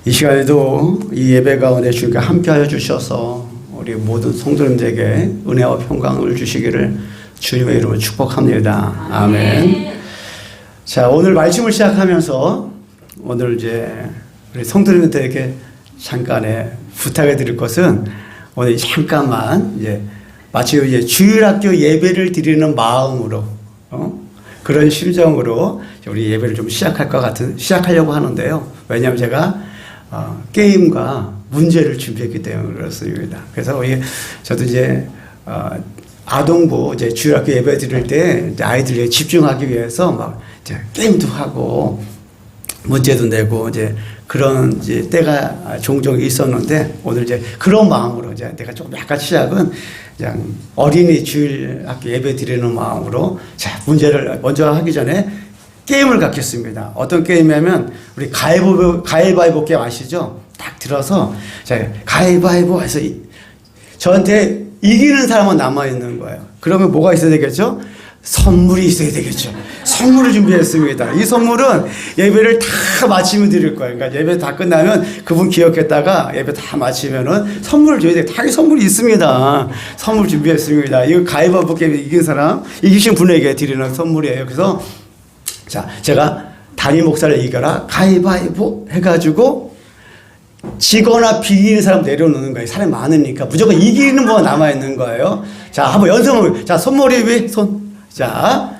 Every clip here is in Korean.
이 시간에도 이 예배 가운데 주님께 함께하여 주셔서 우리 모든 성도님들에게 은혜와 평강을 주시기를 주님의 이름으로 축복합니다. 아멘. 자, 오늘 말씀을 시작하면서 오늘 이제 우리 성도님들에게 잠깐의 부탁해 드릴 것은 오늘 잠깐만 이제 마치 이제 주일학교 예배를 드리는 마음으로 그런 심정으로 우리 예배를 좀 시작하려고 하는데요. 왜냐하면 제가 게임과 문제를 준비했기 때문에 그렇습니다. 그래서 저도 이제 아동부 이제 주일학교 예배 드릴 때 아이들이 집중하기 위해서 막 이제 게임도 하고 문제도 내고 이제 그런 이제 때가 종종 있었는데 오늘 이제 그런 마음으로 이제 내가 조금 약간 시작은 그냥 어린이 주일학교 예배 드리는 마음으로 자, 문제를 먼저 하기 전에 게임을 갖겠습니다. 어떤 게임이냐면 우리 가위바위보 게임 아시죠? 딱 들어서 자, 가위바위보 해서 저한테 이기는 사람은 남아있는 거예요. 그러면 뭐가 있어야 되겠죠? 선물이 있어야 되겠죠. 선물을 준비했습니다. 이 선물은 예배를 다 마치면 드릴 거예요. 그러니까 예배 다 끝나면 그분 기억했다가 예배 다 마치면은 선물을 줘야 돼요. 다 선물이 있습니다. 선물 준비했습니다. 이거 가위바위보 게임 이긴 사람, 이기신 분에게 드리는 선물이에요. 그래서 자, 제가 담임 목사를 이겨라 가위바위보 해가지고 지거나 비기는 사람 내려놓는 거예요. 사람이 많으니까 무조건 이기는 분만 남아있는 거예요. 자, 한번 연습을. 자, 손머리 위 손. 자,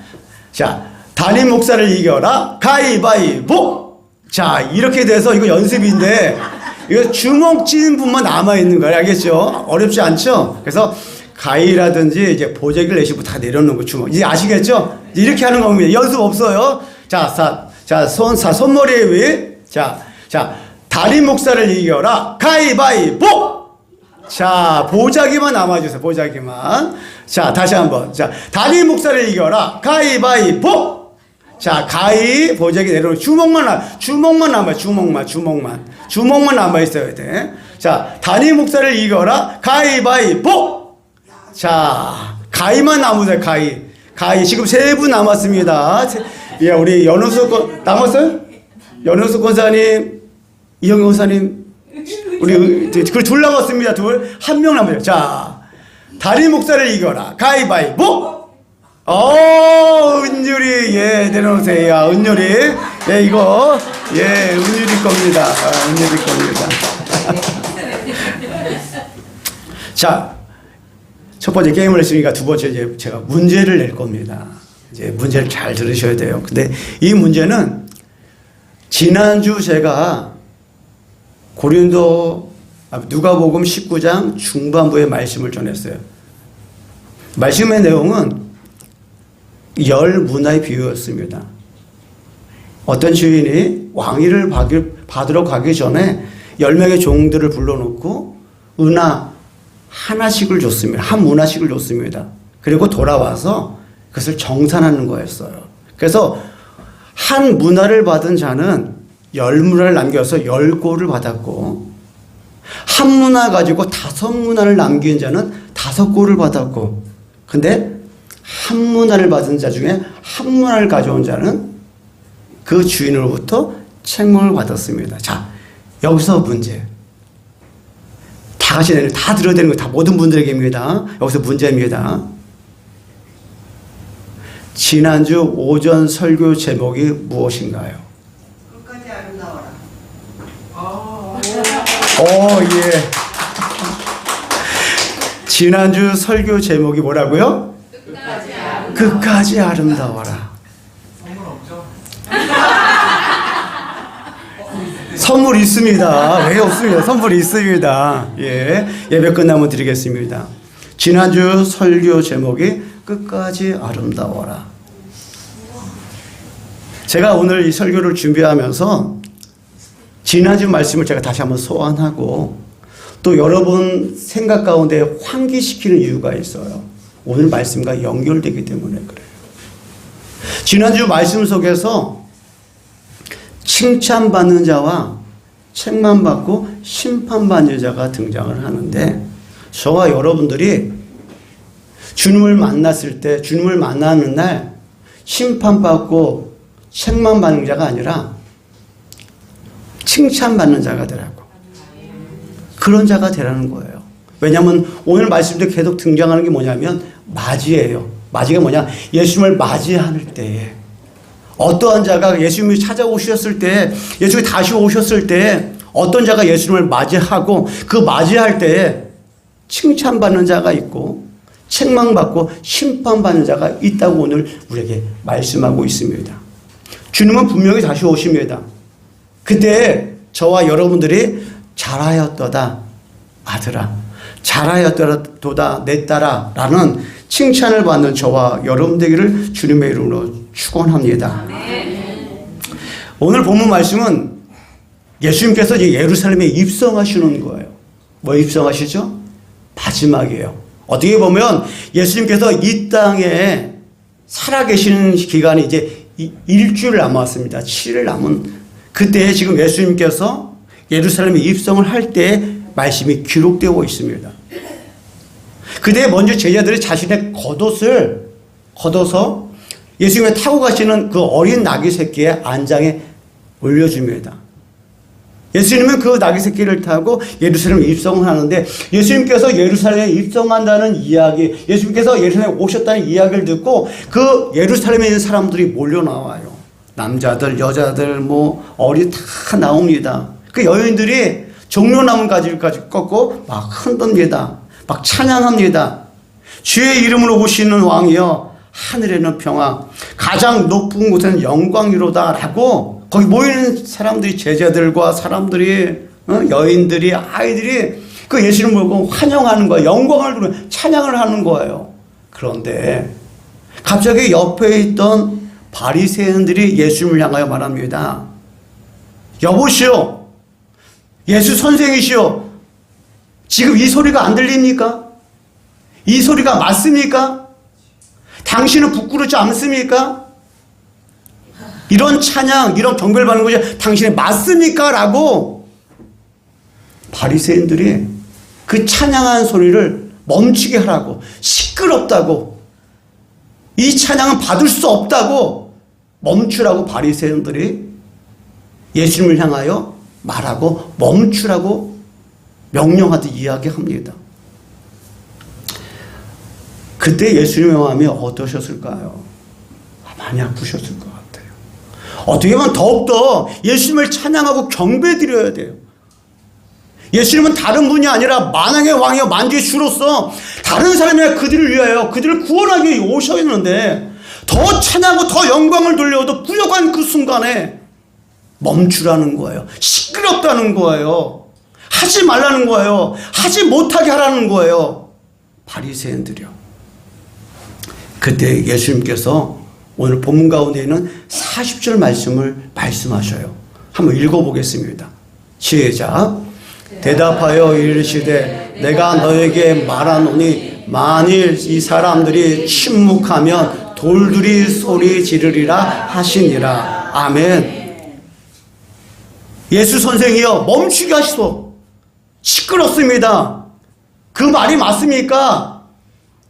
담임 목사를 이겨라 가위바위보. 자, 이렇게 돼서 이거 연습인데 이거 주먹 찌는 분만 남아있는 거예요. 알겠죠? 어렵지 않죠? 그래서 가위라든지 이제 보자기를 내시고 다 내려놓는 거 주먹. 이제 아시겠죠? 이렇게 하는 겁니다. 연습 없어요. 자, 손머리 위. 자, 담임 목사를 이겨라 가위바위보. 자, 보자기만 남아주세요. 보자기만. 자, 다시 한번. 자, 담임 목사를 이겨라 가위바위보. 자, 가위 보자기 내려놓고 주먹만 남아요. 주먹만 남아 있어야 돼. 자, 담임 목사를 이겨라 가위바위보. 자, 가위만 남으세요. 가위 지금 3분 남았습니다. 예, 우리 연호수 남았어요? 연호수 권사님, 이영희 권사님, 우리 둘 남았습니다. 한 명 남았어요. 자, 담임 목사를 이겨라 가위바위보. 은율이, 예, 내려놓으세요. 은율이, 예, 이거, 예, 은율이 겁니다. 은율이 겁니다. 자, 첫 번째 게임을 했으니까 두 번째 이제 제가 문제를 낼 겁니다. 이제 문제를 잘 들으셔야 돼요. 근데 이 문제는 지난주 제가 누가복음 19장 중반부의 말씀을 전했어요. 말씀의 내용은 10문화의 비유였습니다. 어떤 주인이 왕위를 받으러 가기 전에 10명의 종들을 불러놓고 은하 하나씩을 줬습니다. 한 문화씩을 줬습니다. 그리고 돌아와서 그것을 정산하는 거였어요. 그래서 한 문화를 받은 자는 10문화를 남겨서 10골을 받았고, 한 문화 가지고 5문화를 남긴 자는 5골을 받았고, 근데 한 문화를 받은 자 중에 한 문화를 가져온 자는 그 주인으로부터 책망을 받았습니다. 자, 여기서 문제. 다 같이 다 들어야 되는 거 다 모든 분들에게입니다. 여기서 문제입니다. 지난주 오전 설교 제목이 무엇인가요? 끝까지 아름다워라. 예. 지난주 설교 제목이 뭐라고요? 끝까지 아름다워라. 선물 없죠? 선물 있습니다. 왜 없습니다. 선물이 있습니다. 예. 예배 끝나면 드리겠습니다. 지난주 설교 제목이 끝까지 아름다워라. 제가 오늘 이 설교를 준비하면서 지난주 말씀을 제가 다시 한번 소환하고 또 여러분 생각 가운데 환기시키는 이유가 있어요. 오늘 말씀과 연결되기 때문에 그래요. 지난주 말씀 속에서 칭찬받는 자와 책망받고 심판받는 자가 등장을 하는데 저와 여러분들이 주님을 만났을 때 주님을 만나는 날 심판받고 책망받는 자가 아니라 칭찬받는 자가 되라고. 그런 자가 되라는 거예요. 왜냐하면 오늘 말씀도 계속 등장하는 게 뭐냐면 맞이예요. 맞이가 뭐냐? 예수님을 맞이할 때에 어떠한 자가 예수님이 찾아오셨을 때, 예수님이 다시 오셨을 때 어떤 자가 예수님을 맞이하고 그 맞이할 때에 칭찬받는 자가 있고 책망받고 심판받는 자가 있다고 오늘 우리에게 말씀하고 있습니다. 주님은 분명히 다시 오십니다. 그때 저와 여러분들이 잘하였도다 아들아, 잘하였도다 내 딸아 라는 칭찬을 받는 저와 여러분 되기를 주님의 이름으로 축원합니다. 오늘 본문 말씀은 예수님께서 이제 예루살렘에 입성하시는 거예요. 뭐 입성하시죠? 마지막이에요. 어떻게 보면 예수님께서 이 땅에 살아계시는 기간이 이제 일주일 남았습니다. 7일 남은 그때 지금 예수님께서 예루살렘에 입성을 할 때 말씀이 기록되고 있습니다. 그때 먼저 제자들이 자신의 겉옷을 걷어서 예수님이 타고 가시는 그 어린 나귀 새끼의 안장에 올려줍니다. 예수님은 그 나귀 새끼를 타고 예루살렘에 입성을 하는데 예수님께서 예루살렘에 입성한다는 이야기, 예수님께서 예루살렘에 오셨다는 이야기를 듣고 그 예루살렘에 있는 사람들이 몰려 나와요. 남자들, 여자들, 뭐 어린 다 나옵니다. 그 여인들이 종려나무 가지까지 꺾고 막 흔듭니다. 막 찬양합니다. 주의 이름으로 오시는 왕이여 하늘에는 평화, 가장 높은 곳에는 영광이로다 라고 거기 모이는 사람들이 제자들과 사람들이 여인들이 아이들이 그 예수님을 보고 환영하는 거예요. 영광을 부르며 찬양을 하는 거예요. 그런데 갑자기 옆에 있던 바리새인들이 예수님을 향하여 말합니다. 여보시오, 예수 선생이시오, 지금 이 소리가 안 들립니까? 이 소리가 맞습니까? 당신은 부끄럽지 않습니까? 이런 찬양, 이런 경배를 받는 것이 당신이 맞습니까? 라고 바리새인들이 그 찬양한 소리를 멈추게 하라고, 시끄럽다고, 이 찬양은 받을 수 없다고 멈추라고 바리새인들이 예수님을 향하여 말하고 멈추라고 명령하듯 이야기합니다. 그때 예수님의 마음이 어떠셨을까요? 많이 아프셨을 것 같아요. 어떻게 보면 더욱더 예수님을 찬양하고 경배드려야 돼요. 예수님은 다른 분이 아니라 만왕의 왕이요 만주의 주로서 다른 사람이 그들을 위하여 그들을 구원하기 위해 오셨는데 더 찬양하고 더 영광을 돌려도 부족한 그 순간에 멈추라는 거예요. 시끄럽다는 거예요. 하지 말라는 거예요. 하지 못하게 하라는 거예요. 바리새인들이요. 그때 예수님께서 오늘 본문 가운데 있는 40절 말씀을 말씀하셔요. 한번 읽어보겠습니다. 시작. 대답하여 이르시되 내가 너에게 말하노니 만일 이 사람들이 침묵하면 돌들이 소리 지르리라 하시니라. 아멘. 예수 선생이여 멈추게 하시소. 시끄럽습니다. 그 말이 맞습니까?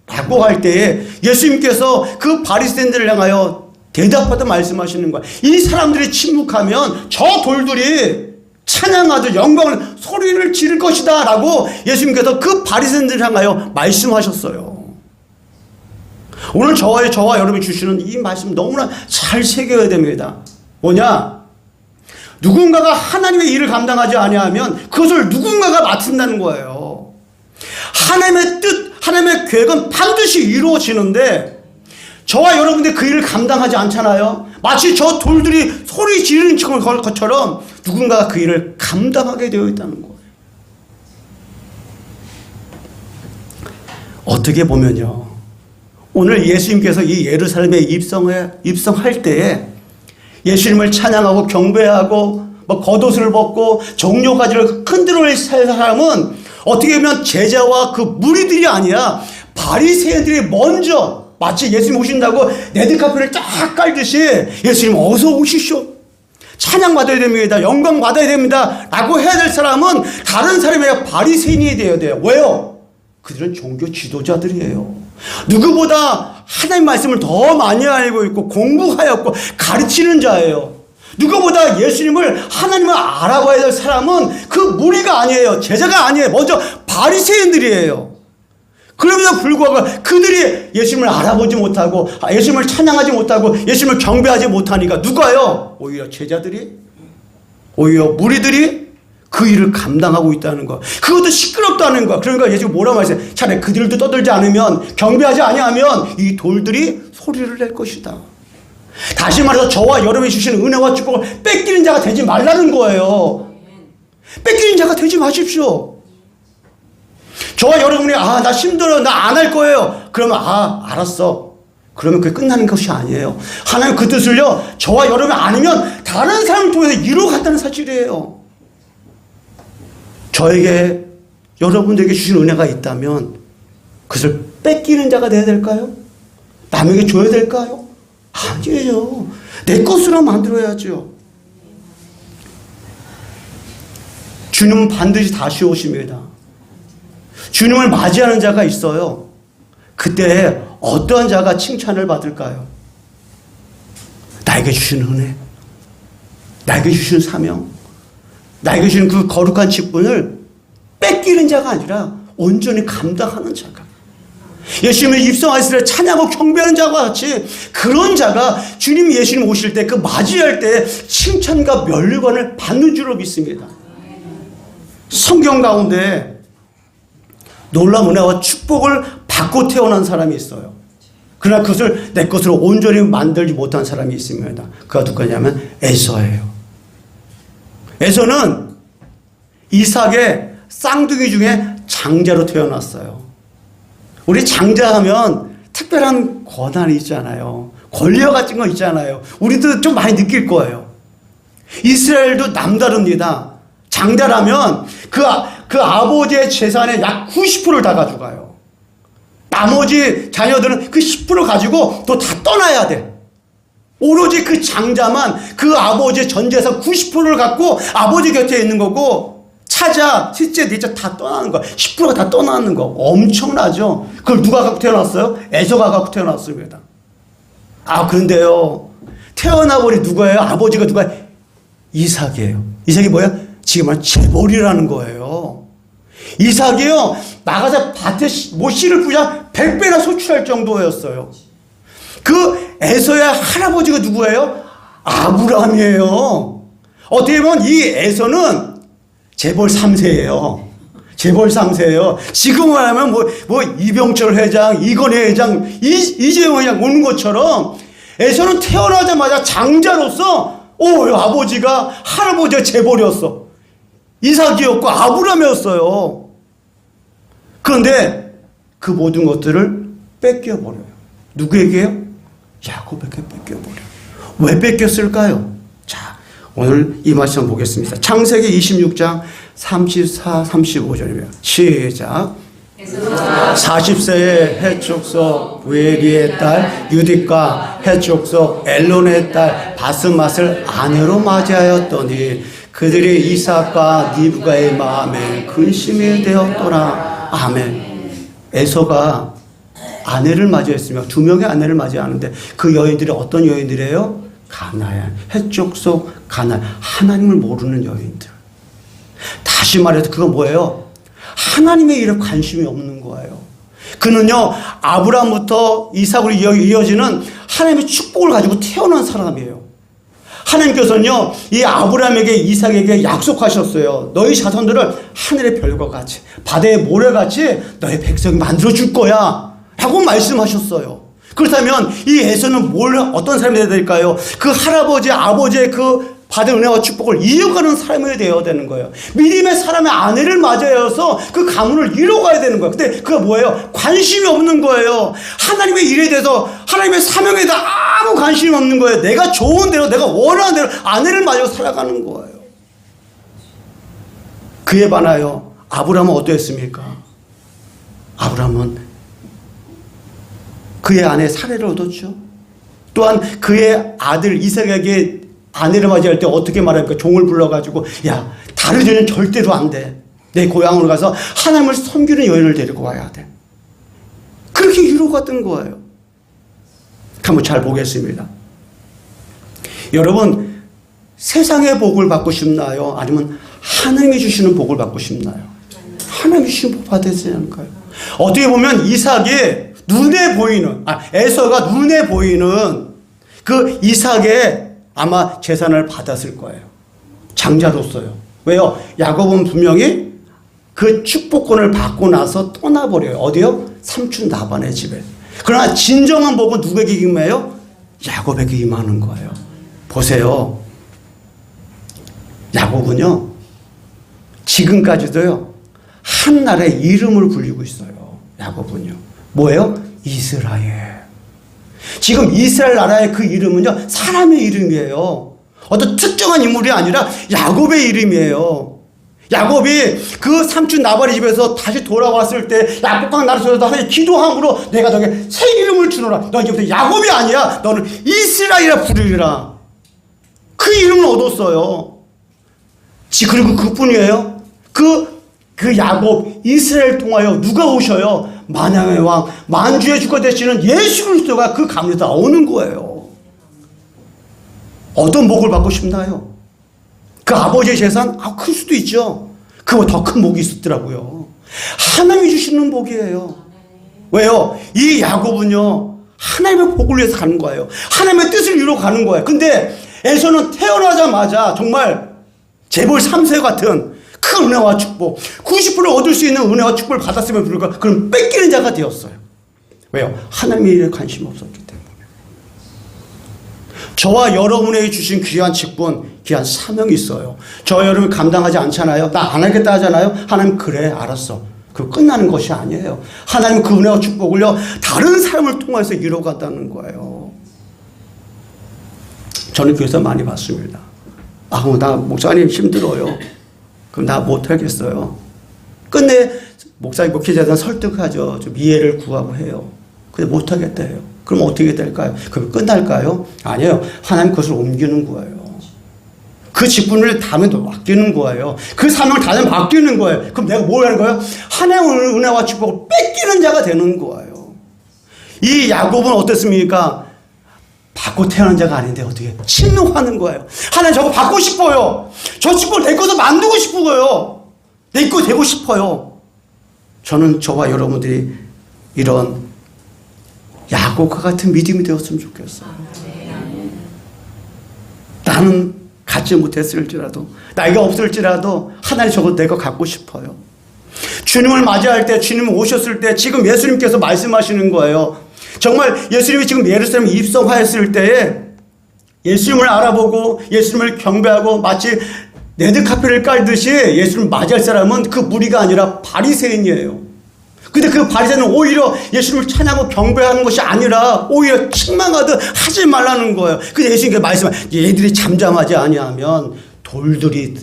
라고 할 때에 예수님께서 그 바리새인들을 향하여 대답하듯 말씀하시는 거예요. 이 사람들이 침묵하면 저 돌들이 찬양하듯 영광을 소리를 지를 것이다 라고 예수님께서 그 바리새인들을 향하여 말씀하셨어요. 오늘 저와 여러분이 주시는 이 말씀 너무나 잘 새겨야 됩니다. 뭐냐? 누군가가 하나님의 일을 감당하지 아니하면 그것을 누군가가 맡는다는 거예요. 하나님의 뜻, 하나님의 계획은 반드시 이루어지는데 저와 여러분들이 그 일을 감당하지 않잖아요. 마치 저 돌들이 소리 지르는 것처럼 누군가가 그 일을 감당하게 되어 있다는 거예요. 어떻게 보면요, 오늘 예수님께서 이 예루살렘에 입성할 때에 예수님을 찬양하고 경배하고 겉옷을 벗고 종려가지를 흔들어 살 사람은 어떻게 보면 제자와 그 무리들이 아니라 바리새인들이 먼저 마치 예수님 오신다고 레드카펫을 쫙 깔듯이 예수님 어서 오시쇼, 찬양 받아야 됩니다, 영광 받아야 됩니다 라고 해야 될 사람은 다른 사람이 아니라 바리새인이 되어야 돼요. 왜요? 그들은 종교 지도자들이에요. 누구보다 하나님 말씀을 더 많이 알고 있고 공부하였고 가르치는 자예요. 누구보다 예수님을 하나님을 알아봐야 될 사람은 그 무리가 아니에요. 제자가 아니에요. 먼저 바리새인들이에요. 그럼에도 불구하고 그들이 예수님을 알아보지 못하고 예수님을 찬양하지 못하고 예수님을 경배하지 못하니까 누가요? 오히려 제자들이, 오히려 무리들이 그 일을 감당하고 있다는 거. 그것도 시끄럽다는 거. 그러니까 예수님 뭐라고 말했어요? 차라리 그들도 떠들지 않으면, 경배하지 아니하면 이 돌들이 소리를 낼 것이다. 다시 말해서 저와 여러분이 주시는 은혜와 축복을 뺏기는 자가 되지 말라는 거예요. 뺏기는 자가 되지 마십시오. 저와 여러분이 나 힘들어, 나 안 할 거예요. 그러면 알았어. 그러면 그게 끝나는 것이 아니에요. 하나님 그 뜻을요, 저와 여러분이 아니면 다른 사람을 통해서 이루어갔다는 사실이에요. 저에게, 여러분들에게 주신 은혜가 있다면 그것을 뺏기는 자가 되어야 될까요? 남에게 줘야 될까요? 아니에요. 내 것으로 만들어야죠. 주님은 반드시 다시 오십니다. 주님을 맞이하는 자가 있어요. 그때 어떠한 자가 칭찬을 받을까요? 나에게 주신 은혜, 나에게 주신 사명, 나에게 주신 그 거룩한 직분을 뺏기는 자가 아니라 온전히 감당하는 자가, 예수님을 입성하실 때 찬양하고 경배하는 자와 같이 그런 자가 주님 예수님 오실 때 그 맞이할 때 칭찬과 면류관을 받는 줄로 믿습니다. 성경 가운데 놀라운 은혜와 축복을 받고 태어난 사람이 있어요. 그러나 그것을 내 것으로 온전히 만들지 못한 사람이 있습니다. 그가 누구냐면 에서예요. 에서는 이삭의 쌍둥이 중에 장자로 태어났어요. 우리 장자하면 특별한 권한이 있잖아요. 권력 같은 거 있잖아요. 우리도 좀 많이 느낄 거예요. 이스라엘도 남다릅니다. 장자라면 그 아버지의 재산의 약 90%를 다 가져가요. 나머지 자녀들은 그 10% 가지고 또 다 떠나야 돼. 오로지 그 장자만 그 아버지의 전 재산 90%를 갖고 아버지 곁에 있는 거고, 차자, 셋째, 넷째 다 떠나는 거야. 10%가 다 떠나는 거. 엄청나죠? 그걸 누가 갖고 태어났어요? 에서가 갖고 태어났습니다. 그런데요, 태어나버린 누구예요? 아버지가 누가? 이삭이에요. 이삭이 뭐야? 지금 말 재벌이라는 거예요. 이삭이요, 나가서 밭에 씨를 뿌자 100배나 소출할 정도였어요. 그 에서의 할아버지가 누구예요? 아브라함이에요. 어떻게 보면 이 에서는 재벌 3세예요. 재벌 3세예요. 지금 말하면 뭐 이병철 회장, 이건희 회장, 이재용 회장 오는 것처럼 에서는 태어나자마자 장자로서 아버지가, 할아버지가 재벌이었어. 이삭이었고 아브라함이었어요. 그런데 그 모든 것들을 뺏겨버려요. 누구에게요? 야곱에게 뺏겨버려요. 왜 뺏겼을까요? 자, 오늘 이 말씀 보겠습니다. 창세기 26장 34, 35절이에요. 시작. 40세에 해족속 우엘리의 딸 유딕과 해족속 엘론의 딸 바스맛을 아내로 맞이하였더니 그들이 이삭과 리브가의 마음에 근심이 되었더라. 아멘. 에서가 아내를 맞이했으며 2명의 아내를 맞이하는데 그 여인들이 어떤 여인들이에요? 가나안, 해족속 가나안, 하나님을 모르는 여인들. 다시 말해서 그건 뭐예요? 하나님의 일에 관심이 없는 거예요. 그는요, 아브라함부터 이삭으로 이어지는 하나님의 축복을 가지고 태어난 사람이에요. 하나님께서는요, 이 아브라함에게, 이삭에게 약속하셨어요. 너희 자손들을 하늘의 별과 같이, 바다의 모래같이 너희 백성이 만들어줄 거야 라고 말씀하셨어요. 그렇다면 이 에서는 어떤 사람이 되어야 될까요? 그 할아버지, 아버지의 그 받은 은혜와 축복을 이어가는 삶이 되어야 되는 거예요. 믿음의 사람의 아내를 맞이해서 그 가문을 이뤄가야 되는 거예요. 근데 그게 뭐예요? 관심이 없는 거예요. 하나님의 일에 대해서, 하나님의 사명에 대해서 아무 관심이 없는 거예요. 내가 좋은 대로, 내가 원하는 대로 아내를 맞이하고 살아가는 거예요. 그에 반하여 아브라함은 어떠했습니까? 아브라함은 그의 아내 사례를 얻었죠. 또한 그의 아들 이삭에게 아내를 맞이할 때 어떻게 말합니까? 종을 불러가지고, 야, 다른 여인은 절대로 안 돼. 내 고향으로 가서 하나님을 섬기는 여인을 데리고 와야 돼. 그렇게 이루어갔던 거예요. 한번 잘 보겠습니다. 여러분, 세상의 복을 받고 싶나요? 아니면 하나님이 주시는 복을 받고 싶나요? 하나님이 주시는 복 받아야 되지 않을까요? 어떻게 보면 이삭이 눈에 보이는, 에서가 눈에 보이는 그 이삭의 아마 재산을 받았을 거예요. 장자로서요. 왜요? 야곱은 분명히 그 축복권을 받고 나서 떠나버려요. 어디요? 삼촌 라반의 집에. 그러나 진정한 복은 누구에게 임해요? 야곱에게 임하는 거예요. 보세요. 야곱은요, 지금까지도요, 한 나라의 이름을 불리고 있어요. 야곱은요. 뭐예요? 이스라엘. 지금 이스라엘 나라의 그 이름은요, 사람의 이름이에요. 어떤 특정한 인물이 아니라 야곱의 이름이에요. 야곱이 그 삼촌 나발의 집에서 다시 돌아왔을 때 야곱강 나라에서 하나님 기도함으로 내가 너에게 새 이름을 주노라. 너 이제부터 야곱이 아니야. 너는 이스라엘이라 부르리라. 그 이름을 얻었어요. 그리고 그뿐이에요. 그 야곱 이스라엘 통하여 누가 오셔요? 만왕의 왕 만주의 주가 되시는 예수 그리스도가 그 가문에 나오는 거예요. 어떤 복을 받고 싶나요? 그 아버지의 재산? 클 수도 있죠. 그거 더 큰 복이 있었더라고요. 하나님이 주시는 복이에요. 왜요? 이 야곱은요, 하나님의 복을 위해서 가는 거예요. 하나님의 뜻을 이루어 가는 거예요. 근데 에서는 태어나자마자 정말 재벌 3세 같은 큰 은혜와 축복, 90%를 얻을 수 있는 은혜와 축복을 받았으면 불구하고 그럼 뺏기는 자가 되었어요. 왜요? 하나님의 일에 관심이 없었기 때문에. 저와 여러분에게 주신 귀한 직분, 귀한 사명이 있어요. 저와 여러분이 감당하지 않잖아요. 나 안 하겠다 하잖아요. 하나님 그래 알았어. 그 끝나는 것이 아니에요. 하나님 그 은혜와 축복을요, 다른 사람을 통해서 이루어간다는 거예요. 저는 교회에서 많이 봤습니다. 나 목사님 힘들어요. 그럼 나 못하겠어요. 끝내 목사님 목회자들은 설득하죠. 좀 이해를 구하고 해요. 근데 못하겠다 해요. 그럼 어떻게 될까요? 그럼 끝날까요? 아니에요. 하나님 그것을 옮기는 거예요. 그 직분을 다음에 맡기는 거예요. 그 사명을 다음에 맡기는 거예요. 그럼 내가 뭘 하는 거예요? 하나님의 은혜와 축복을 뺏기는 자가 되는 거예요. 이 야곱은 어땠습니까? 받고 태어난 자가 아닌데 어떻게 침노하는 거예요. 하나님 저거 받고 싶어요. 저 축복을 내 것으로 만들고 싶어요. 내 거 되고 싶어요. 저는 저와 여러분들이 이런 야곱과 같은 믿음이 되었으면 좋겠어요. 나는 갖지 못했을지라도, 나이가 없을지라도 하나님 저거 내가 갖고 싶어요. 주님을 맞이할 때, 주님 오셨을 때 지금 예수님께서 말씀하시는 거예요. 정말 예수님이 지금 예루살렘에 입성하였을 때에 예수님을 알아보고 예수님을 경배하고 마치 레드카펫을 깔듯이 예수님을 맞이할 사람은 그 무리가 아니라 바리새인이에요. 근데 그 바리새인은 오히려 예수님을 찬양하고 경배하는 것이 아니라 오히려 책망하듯 하지 말라는 거예요. 근데 예수님께서 말씀하시면 얘들이 잠잠하지 아니하면 돌들이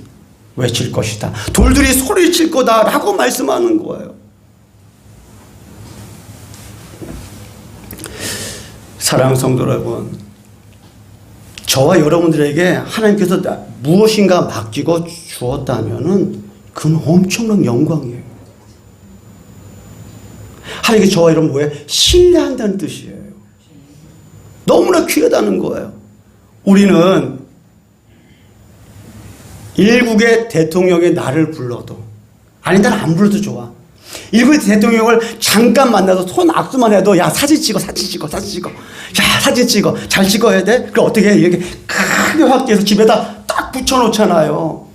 외칠 것이다. 돌들이 소리칠 거다라고 말씀하는 거예요. 사랑하는 성도 여러분, 저와 여러분들에게 하나님께서 무엇인가 맡기고 주었다면은 그건 엄청난 영광이에요. 하나님께 저와 여러분 뭐예요? 신뢰한다는 뜻이에요. 너무나 귀하다는 거예요. 우리는 일국의 대통령이 나를 불러도, 아니 나는 안 불러도 좋아. 일국의 대통령을 잠깐 만나서 손 악수만 해도 야 사진 찍어. 야 사진 찍어. 잘 찍어야 돼. 그럼 어떻게 해? 이렇게 크게 확대해서 집에다 딱 붙여놓잖아요.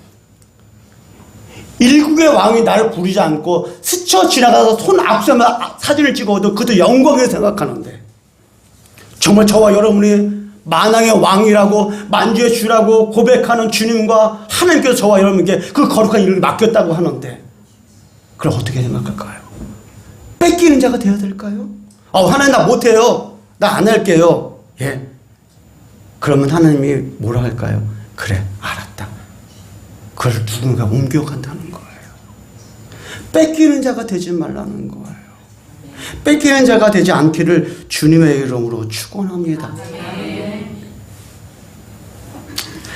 일국의 왕이 나를 부르지 않고 스쳐 지나가서 손 악수하면 사진을 찍어도 그것도 영광이라고 생각하는데, 정말 저와 여러분이 만왕의 왕이라고 만주의 주라고 고백하는 주님과 하나님께서 저와 여러분에게 그 거룩한 일을 맡겼다고 하는데, 그럼 어떻게 생각할까요? 뺏기는 자가 되어야 될까요? 하나님 나 못해요. 나 안 할게요. 예. 그러면 하나님이 뭐라 할까요? 그래 알았다. 그걸 누군가 옮겨간다는 거예요. 뺏기는 자가 되지 말라는 거예요. 뺏기는 자가 되지 않기를 주님의 이름으로 축원합니다.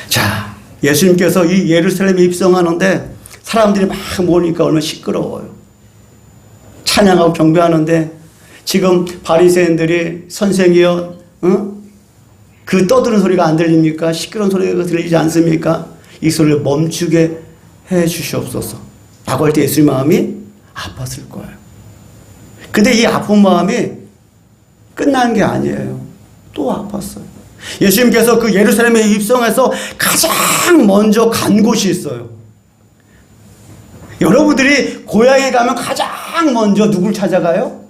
자, 예수님께서 이 예루살렘에 입성하는데 사람들이 막 모이니까 얼마나 시끄러워요. 찬양하고 경배하는데 지금 바리새인들이 선생이여, 그 떠드는 소리가 안 들립니까? 시끄러운 소리가 들리지 않습니까? 이 소리를 멈추게 해 주시옵소서. 라고 할 때 예수님 마음이 아팠을 거예요. 근데 이 아픈 마음이 끝난 게 아니에요. 또 아팠어요. 예수님께서 그 예루살렘에 입성해서 가장 먼저 간 곳이 있어요. 여러분들이 고향에 가면 가장 먼저 누굴 찾아가요?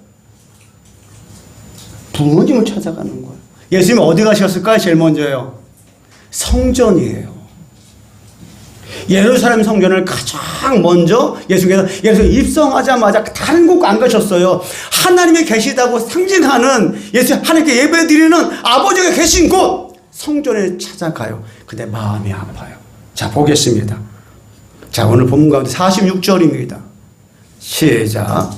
부모님을 찾아가는 거예요. 예수님이 어디 가셨을까요? 제일 먼저요. 성전이에요. 예루살렘 성전을 가장 먼저 예수님께서 예루살렘 입성하자마자 다른 곳 안 가셨어요. 하나님이 계시다고 상징하는 하나님께 예배드리는 아버지가 계신 곳 성전에 찾아가요. 근데 마음이 아파요. 자, 보겠습니다. 자, 오늘 본문 가운데 46절입니다. 시작.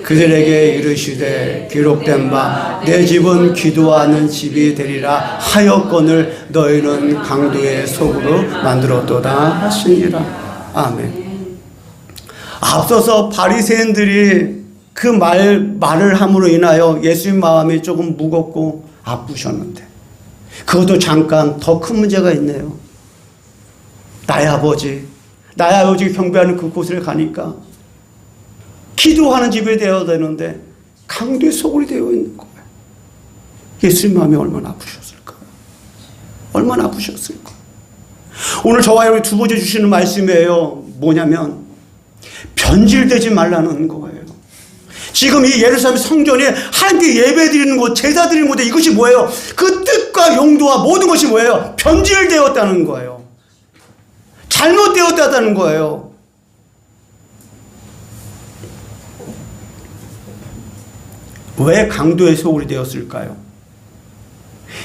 그들에게 이르시되 기록된 바 내 집은 기도하는 집이 되리라 하였거늘 너희는 강도의 속으로 만들었도다 하시니라. 아멘. 앞서서 바리새인들이 그 말을 함으로 인하여 예수님 마음이 조금 무겁고 아프셨는데 그것도 잠깐 더 큰 문제가 있네요. 나의 아버지 경배하는 그곳을 가니까 기도하는 집이 되어야 되는데 강도의 소굴이 되어 있는 거예요. 예수님 마음이 얼마나 아프셨을까요? 얼마나 아프셨을까요? 오늘 저와 여러분이 두 번째 주시는 말씀이에요. 뭐냐면 변질되지 말라는 거예요. 지금 이 예루살렘 성전이 하나님께 예배드리는 곳, 제사 드리는 곳에 이것이 뭐예요? 그 뜻과 용도와 모든 것이 뭐예요? 변질되었다는 거예요. 잘못되었다는 거예요. 왜 강도의 소굴이 되었을까요?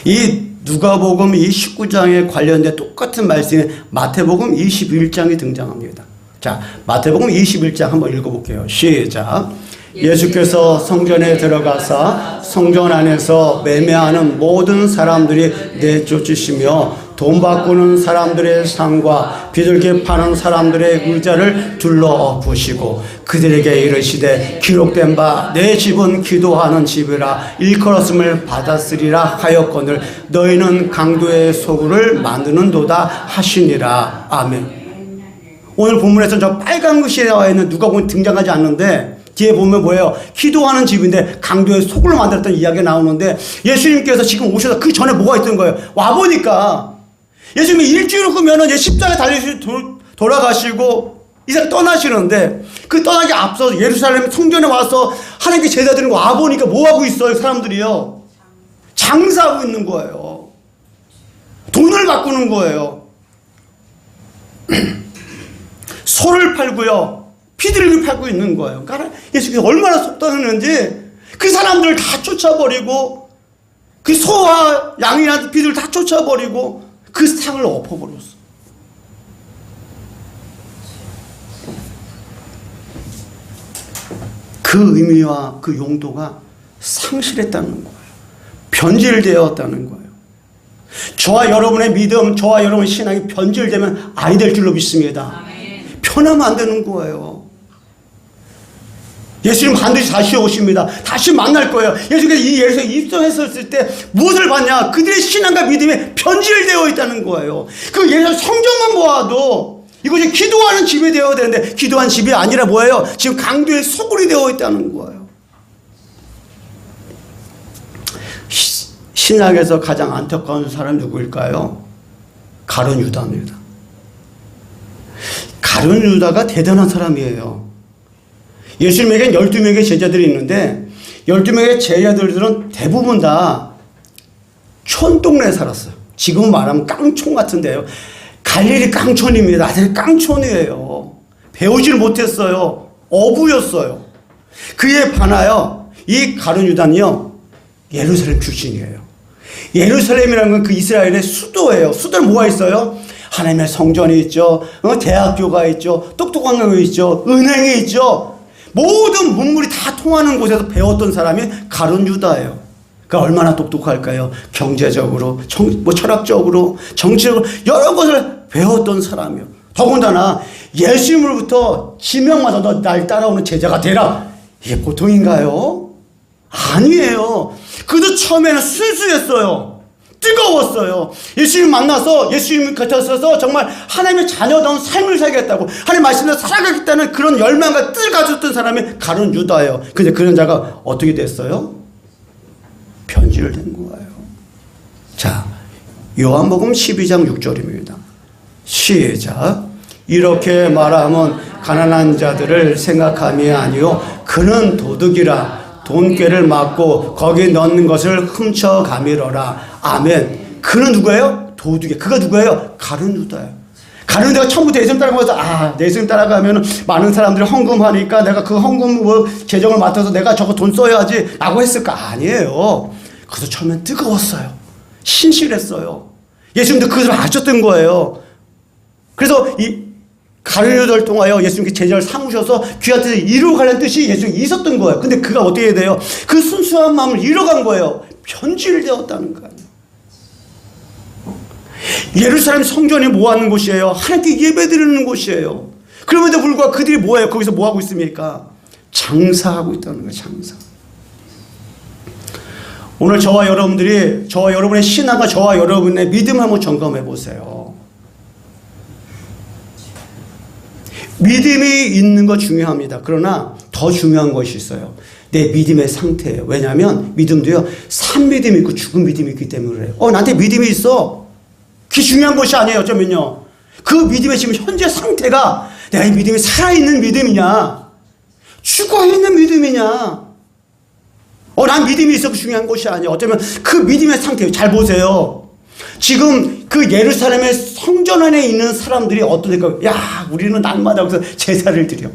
이 누가복음 이 19장에 관련된 똑같은 말씀이 마태복음 21장에 등장합니다. 자, 마태복음 21장 한번 읽어볼게요. 시작. 예수께서 성전에 들어가사 성전 안에서 매매하는 모든 사람들이 내쫓으시며 돈 바꾸는 사람들의 상과 비둘기 파는 사람들의 의자를 둘러엎으시고 그들에게 이르시되 기록된 바 내 집은 기도하는 집이라 일컬었음을 받았으리라 하였거늘 너희는 강도의 소굴을 만드는도다 하시니라. 아멘. 오늘 본문에서 저 빨간 글씨에 나와 있는 누가복음 등장하지 않는데 뒤에 보면 뭐예요? 기도하는 집인데 강도의 소굴을 만들었던 이야기가 나오는데 예수님께서 지금 오셔서 그 전에 뭐가 있던 거예요? 와보니까 예수님이 일주일 후면은 십자가에 달리시 돌아가시고 이상 떠나시는데 그 떠나기 앞서 예루살렘 성전에 와서 하나님께 제사 드리는 거 와보니까 뭐 하고 있어요? 사람들이요. 장사하고 있는 거예요. 돈을 바꾸는 거예요. 소를 팔고요. 피드를 팔고 있는 거예요. 그러니까 예수께서 얼마나 속 터졌는지 그 사람들을 다 쫓아버리고 그 소와 양이나 피드를 다 쫓아버리고 그 상을 엎어버렸어. 그 의미와 그 용도가 상실했다는 거예요. 변질되었다는 거예요. 저와 여러분의 믿음, 저와 여러분의 신앙이 변질되면 아니 될 줄로 믿습니다. 편하면 안 되는 거예요. 예수님 반드시 다시 오십니다. 다시 만날 거예요. 예수님께서 이 예루살렘에 입성했었을 때 무엇을 봤냐? 그들의 신앙과 믿음이 변질되어 있다는 거예요. 그 예루살렘 성전만 보아도 이것이 기도하는 집이 되어야 되는데 기도한 집이 아니라 뭐예요? 지금 강도의 소굴이 되어 있다는 거예요. 신약에서 가장 안타까운 사람이 누구일까요? 가룟 유다입니다. 가룟 유다가 대단한 사람이에요. 예수님에겐 12명의 제자들이 있는데 12명의 제자들은 대부분 다 촌동네에 살았어요. 지금 말하면 깡촌 같은데요. 갈릴리 깡촌입니다. 아들 깡촌이에요. 배우질 못했어요. 어부였어요. 그에 반하여 이 가룟 유다는요. 예루살렘 출신이에요. 예루살렘이라는 건 그 이스라엘의 수도예요. 수도는 뭐가 있어요? 하나님의 성전이 있죠. 대학교가 있죠. 똑똑한 거 있죠. 은행이 있죠. 모든 문물이 다 통하는 곳에서 배웠던 사람이 가룟 유다예요. 그러니까 얼마나 똑똑할까요? 경제적으로, 철학적으로, 정치적으로 여러 것을 배웠던 사람이요. 더군다나 예수님으로부터 지명받아 너 날 따라오는 제자가 되라. 이게 보통인가요? 아니에요. 그도 처음에는 순수했어요. 뜨거웠어요. 예수님 만나서 예수님 곁에서 정말 하나님의 자녀다운 삶을 살겠다고 하나님 말씀대로 살아가겠다는 그런 열망과 뜻을 가졌던 사람이 가룟 유다예요. 근데 그런 자가 어떻게 됐어요? 변질된 거예요. 자, 요한복음 12장 6절입니다. 시작. 이렇게 말하면 가난한 자들을 생각함이 아니요 그는 도둑이라 돈꾀를 맞고 거기 넣는 것을 훔쳐가미러라. 아멘. 그는 누구예요? 도둑이에요. 그가 누구예요? 가룟 유다예요. 가룟 유다가 처음부터 예수님 따라가면서 예수님 따라가면 많은 사람들이 헌금하니까 내가 그 헌금 계정을 맡아서 내가 저거 돈 써야지 라고 했을까? 아니에요. 그래서 처음엔 뜨거웠어요. 신실했어요. 예수님도 그것을 아셨던 거예요. 그래서 이 가룟 유다를 통하여 예수님께 제자를 삼으셔서 귀한 뜻을 이루어가려는 뜻이 예수님이 있었던 거예요. 근데 그가 어떻게 해야 돼요? 그 순수한 마음을 잃어간 거예요. 변질되었다는 거예요. 예루살렘 성전이 뭐 하는 곳이에요? 하나님께 예배드리는 곳이에요. 그럼에도 불구하고 그들이 뭐예요? 거기서 뭐 하고 있습니까? 장사하고 있다는 거예요. 장사. 오늘 저와 여러분의 신앙과 저와 여러분의 믿음을 한번 점검해 보세요. 믿음이 있는 거 중요합니다. 그러나 더 중요한 것이 있어요. 내 믿음의 상태예요. 왜냐하면 믿음도요, 산 믿음이 있고 죽은 믿음이 있기 때문에 그래요. 나한테 믿음이 있어. 그게 중요한 것이 아니에요. 어쩌면요. 그 믿음의 지금 현재 상태가 내 믿음이 살아있는 믿음이냐, 죽어있는 믿음이냐. 난 믿음이 있어. 그 중요한 것이 아니에요. 어쩌면 그 믿음의 상태예요. 잘 보세요. 지금 그 예루살렘의 성전 안에 있는 사람들이 어떠니까? 야, 우리는 날마다 거기서 제사를 드려.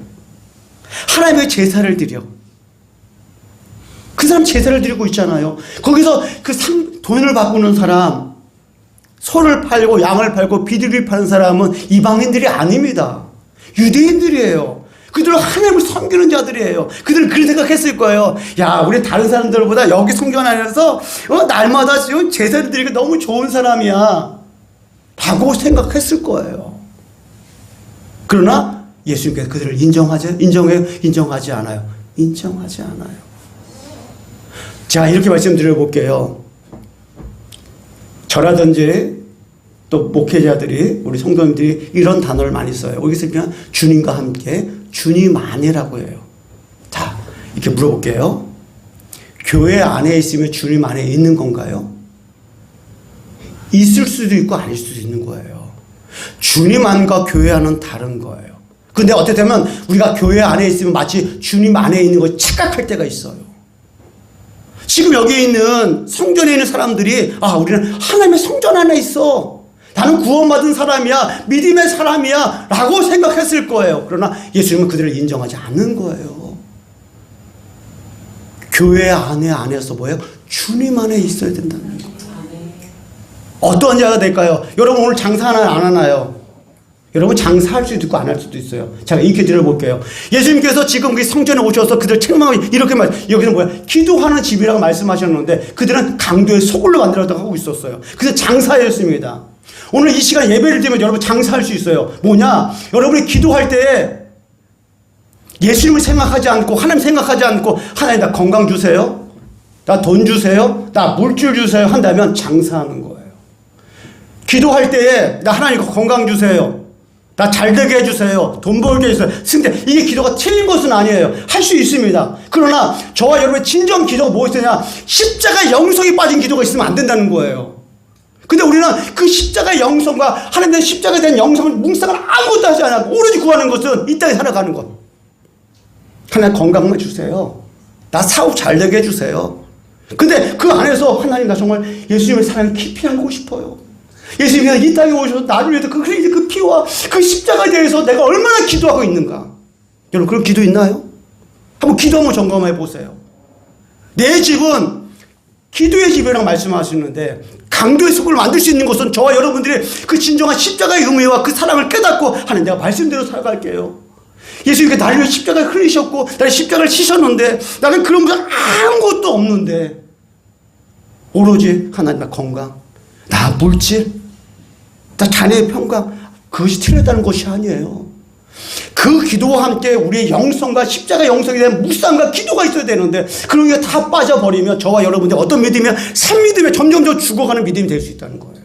하나님의 제사를 드려. 그 사람 제사를 드리고 있잖아요. 거기서 돈을 바꾸는 사람, 소를 팔고 양을 팔고 비둘기 파는 사람은 이방인들이 아닙니다. 유대인들이에요. 그들은 하나님을 섬기는 자들이에요. 그들은 그렇게 생각했을 거예요. 야, 우리 다른 사람들보다 여기 성전 안에서 날마다 제사를 드리기 너무 좋은 사람이야 라고 생각했을 거예요. 그러나 예수님께서 그들을 인정해요? 인정하지 않아요? 인정하지 않아요. 자, 이렇게 말씀드려 볼게요. 저라든지 또 목회자들이, 우리 성도님들이 이런 단어를 많이 써요. 여기서 그냥 주님과 함께, 주님 안에라고 해요. 자, 이렇게 물어볼게요. 교회 안에 있으면 주님 안에 있는 건가요? 있을 수도 있고 아닐 수도 있는 거예요. 주님 안과 교회 안은 다른 거예요. 근데 어떻게 되면 우리가 교회 안에 있으면 마치 주님 안에 있는 걸 착각할 때가 있어요. 지금 여기 있는 성전에 있는 사람들이 우리는 하나님의 성전 안에 있어. 나는 구원받은 사람이야. 믿음의 사람이야. 라고 생각했을 거예요. 그러나 예수님은 그들을 인정하지 않는 거예요. 교회 안에서 뭐예요? 주님 안에 있어야 된다는 거예요. 어떤 자가 될까요? 여러분 오늘 장사 하나 안 하나요? 여러분 장사할 수도 있고 안 할 수도 있어요. 제가 이렇게 들어볼게요. 예수님께서 지금 그 성전에 오셔서 그들 책망하고 이렇게 여기는 뭐야? 기도하는 집이라고 말씀하셨는데 그들은 강도의 소굴로 만들었다고 하고 있었어요. 그래서 장사였습니다. 오늘 이 시간 예배를 드리면 여러분 장사할 수 있어요. 뭐냐? 여러분이 기도할 때 예수님을 생각하지 않고 하나님 생각하지 않고 하나님 나 건강 주세요. 나 돈 주세요. 나 물질 주세요. 한다면 장사하는 거예요. 기도할 때에 나 하나님 건강 주세요. 나 잘되게 해주세요. 돈 벌게 해주세요. 근데 이게 기도가 틀린 것은 아니에요. 할 수 있습니다. 그러나 저와 여러분의 진정 기도가 무엇이냐? 십자가 영성이 빠진 기도가 있으면 안 된다는 거예요. 근데 우리는 그 십자가의 영성과 하나님의 십자가에 대한 영성을 뭉상을 아무것도 하지 않고 오로지 구하는 것은 이 땅에 살아가는 것. 하나님 건강만 주세요. 나 사업 잘 되게 해주세요. 근데 그 안에서 하나님 나 정말 예수님의 사랑을 깊이 알고 싶어요. 예수님이 이 땅에 오셔서 나를 위해서 그 피와 그 십자가에 대해서 내가 얼마나 기도하고 있는가. 여러분 그런 기도 있나요? 한번 기도 한번 점검해 보세요. 내 집은 기도의 집이라고 말씀하시는데 강도의 속을 만들 수 있는 것은 저와 여러분들이 그 진정한 십자가의 의미와 그 사랑을 깨닫고 하는 내가 말씀대로 살아갈게요. 예수님께서 나를 위해 십자가를 흘리셨고 나를 십자가를 치셨는데 나는 그런 것 아무것도 없는데 오로지 하나님의 건강, 나 물질, 나 자녀의 평강, 그것이 틀렸다는 것이 아니에요. 그 기도와 함께 우리의 영성과 십자가 영성에 대한 묵상과 기도가 있어야 되는데 그런 게 다 빠져버리면 저와 여러분들 어떤 믿음이면 산 믿음에 점점점 죽어가는 믿음이 될 수 있다는 거예요.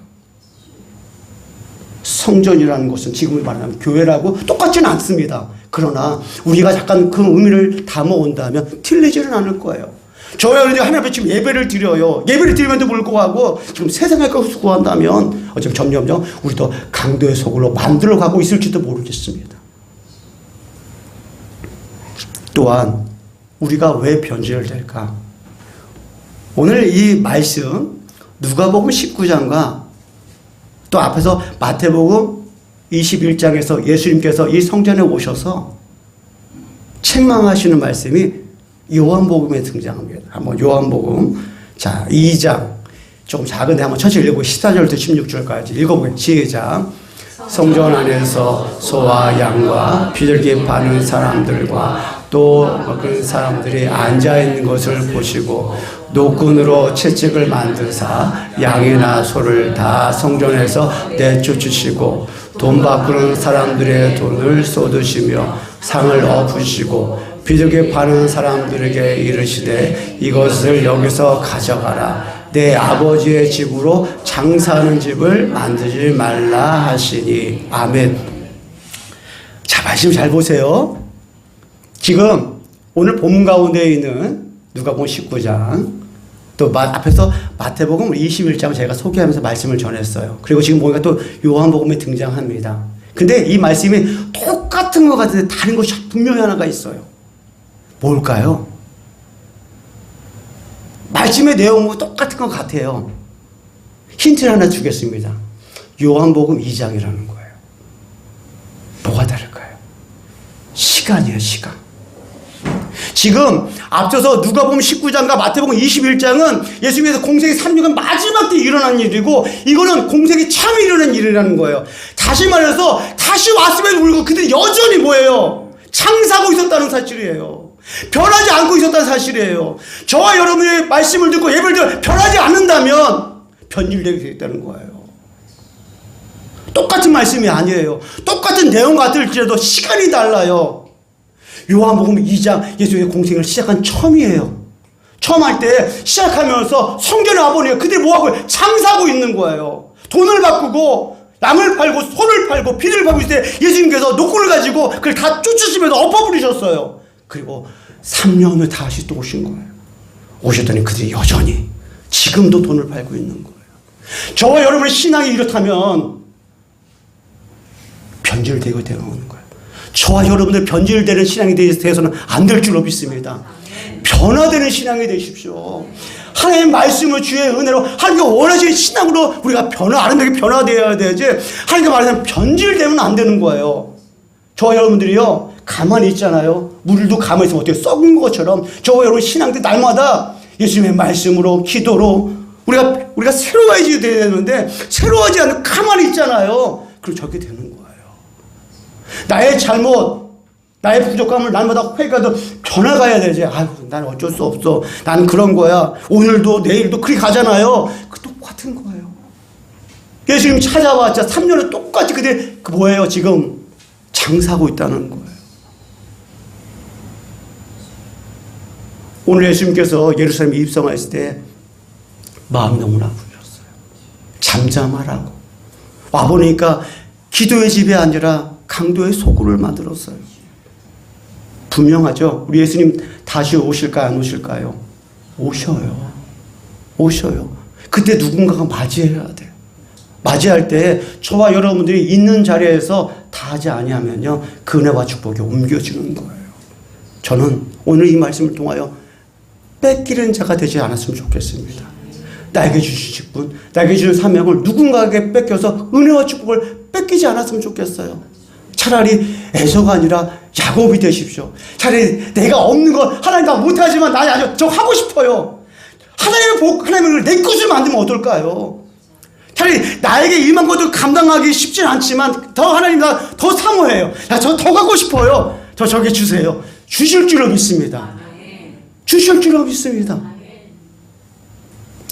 성전이라는 것은 지금 말하면 교회라고 똑같지는 않습니다. 그러나 우리가 약간 그 의미를 담아온다면 틀리지는 않을 거예요. 저와 여러분이 하나님 앞에 지금 예배를 드려요. 예배를 드리면도 불구하고 지금 세상의 것을 구한다면 어차피 점점점 우리도 강도의 속으로 만들어 가고 있을지도 모르겠습니다. 또한 우리가 왜 변질될까? 오늘 이 말씀 누가복음 19장과 또 앞에서 마태복음 21장에서 예수님께서 이 성전에 오셔서 책망하시는 말씀이 요한복음에 등장합니다. 한번 요한복음 2장 조금 작은데 한번 천천히 읽고 14절부터 16절까지 읽어보겠습니다. 시작. 성전 안에서 소와 양과 비둘기 파는 사람들과 또 그 사람들이 앉아있는 것을 보시고 노끈으로 채찍을 만드사 양이나 소를 다 성전에서 내쫓으시고 돈 바꾸는 사람들의 돈을 쏟으시며 상을 엎으시고 비둘기 파는 사람들에게 이르시되 이것을 여기서 가져가라. 내 아버지의 집으로 장사하는 집을 만들지 말라 하시니. 아멘. 자, 말씀 잘 보세요. 지금 오늘 본문 가운데 있는 누가복음 19장 또 앞에서 마태복음 21장 제가 소개하면서 말씀을 전했어요. 그리고 지금 보니까 또 요한복음에 등장합니다. 근데 이 말씀이 똑같은 것 같은데 다른 것이 분명히 하나가 있어요. 뭘까요? 말씀의 내용은 똑같은 것 같아요. 힌트를 하나 주겠습니다. 요한복음 2장이라는 거예요. 뭐가 다를까요? 시간이에요, 시간. 지금 앞서서 누가복음 19장과 마태복음 21장은 예수님께서 공생의 3년간 마지막 때 일어난 일이고 이거는 공생이 처음 일어난 일이라는 거예요. 다시 말해서 다시 왔음에도 불구하고 그들이 여전히 뭐예요? 창사하고 있었다는 사실이에요. 변하지 않고 있었다는 사실이에요. 저와 여러분의 말씀을 듣고 예배를 듣고 변하지 않는다면 변질되게 되어 있다는 거예요. 똑같은 말씀이 아니에요. 똑같은 내용 같을지라도 시간이 달라요. 요한복음 2장 예수의 공생을 시작한 처음이에요. 처음 할 때 시작하면서 성전에 와보니까 그들이 뭐하고 장사하고 있는 거예요. 돈을 바꾸고 양을 팔고 소를 팔고 피를 팔고 있을 때 예수님께서 노끈을 가지고 그걸 다 쫓으시면서 엎어버리셨어요. 그리고 3년 후에 다시 또 오신 거예요. 오셨더니 그들이 여전히 지금도 돈을 팔고 있는 거예요. 저와 여러분의 신앙이 이렇다면 변질되고 되어오는 거예요. 저와 여러분들 변질되는 신앙에 대해서는 안 될 줄로 믿습니다. 변화되는 신앙이 되십시오. 하나님의 말씀을 주의 은혜로 하나님께 원하시는 신앙으로 우리가 아름답게 변화되어야 되지 하나님께 말하자면 변질되면 안 되는 거예요. 저와 여러분들이요 가만히 있잖아요. 물도 가만히 있으면 어떻게 썩은 것처럼 저와 여러분 신앙들 날마다 예수님의 말씀으로 기도로 우리가 새로워져야 되는데 새로워하지 않고 가만히 있잖아요. 그럼 저렇게 되는 거예요. 나의 잘못 나의 부족함을 날마다 회개하도 변화가야 되지. 아유, 난 어쩔 수 없어. 난 그런 거야. 오늘도 내일도 그렇게 가잖아요. 그 똑같은 거예요. 예수님 찾아왔자 3년을 똑같이 그들 뭐예요? 지금 장사하고 있다는 거예요. 오늘 예수님께서 예루살렘에 입성하실 때 마음이 너무나 아프셨어요. 잠잠하라고. 와보니까 기도의 집이 아니라 강도의 소굴을 만들었어요. 분명하죠. 우리 예수님 다시 오실까요? 안 오실까요? 오셔요. 오셔요. 그때 누군가가 맞이해야 돼. 맞이할 때 저와 여러분들이 있는 자리에서 다 하지 아니하면요 그 은혜와 축복이 옮겨지는 거예요. 저는 오늘 이 말씀을 통하여 뺏기는 자가 되지 않았으면 좋겠습니다. 나에게 주신 분, 나에게 주신 사명을 누군가에게 뺏겨서 은혜와 축복을 뺏기지 않았으면 좋겠어요. 차라리 에서가 아니라 야곱이 되십시오. 차라리 내가 없는 거 하나님 다 못하지만 나는 아주 저 하고 싶어요. 하나님을 내 것을 만들면 어떨까요? 차라리 나에게 임한 것도 감당하기 쉽진 않지만 더 하나님 나 더 사모해요. 저 더 갖고 싶어요. 저게 주세요. 주실 줄로 믿습니다. 주실 줄로 믿습니다.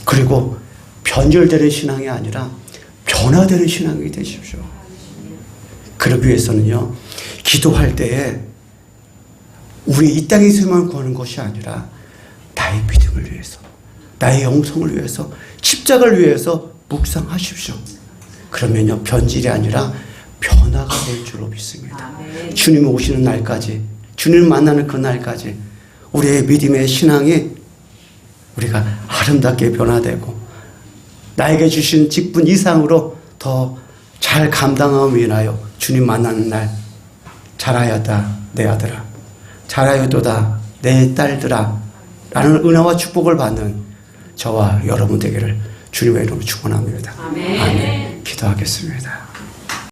그리고 변절되는 신앙이 아니라 변화되는 신앙이 되십시오. 그러기 위해서는요 기도할 때에 우리 이 땅에서만 구하는 것이 아니라 나의 믿음을 위해서, 나의 영성을 위해서, 십자가를 위해서 묵상하십시오. 그러면요, 변질이 아니라 변화가 될 줄로 믿습니다. 주님 오시는 날까지, 주님을 만나는 그 날까지 우리의 믿음의 신앙이 우리가 아름답게 변화되고 나에게 주신 직분 이상으로 더 잘 감당함을 인하여 주님 만나는 날, 잘하였다 내 아들아, 잘하였도다 내 딸들아 라는 은혜와 축복을 받는 저와 여러분 되기를 주님의 이름으로 축원합니다. 아멘. 기도하겠습니다.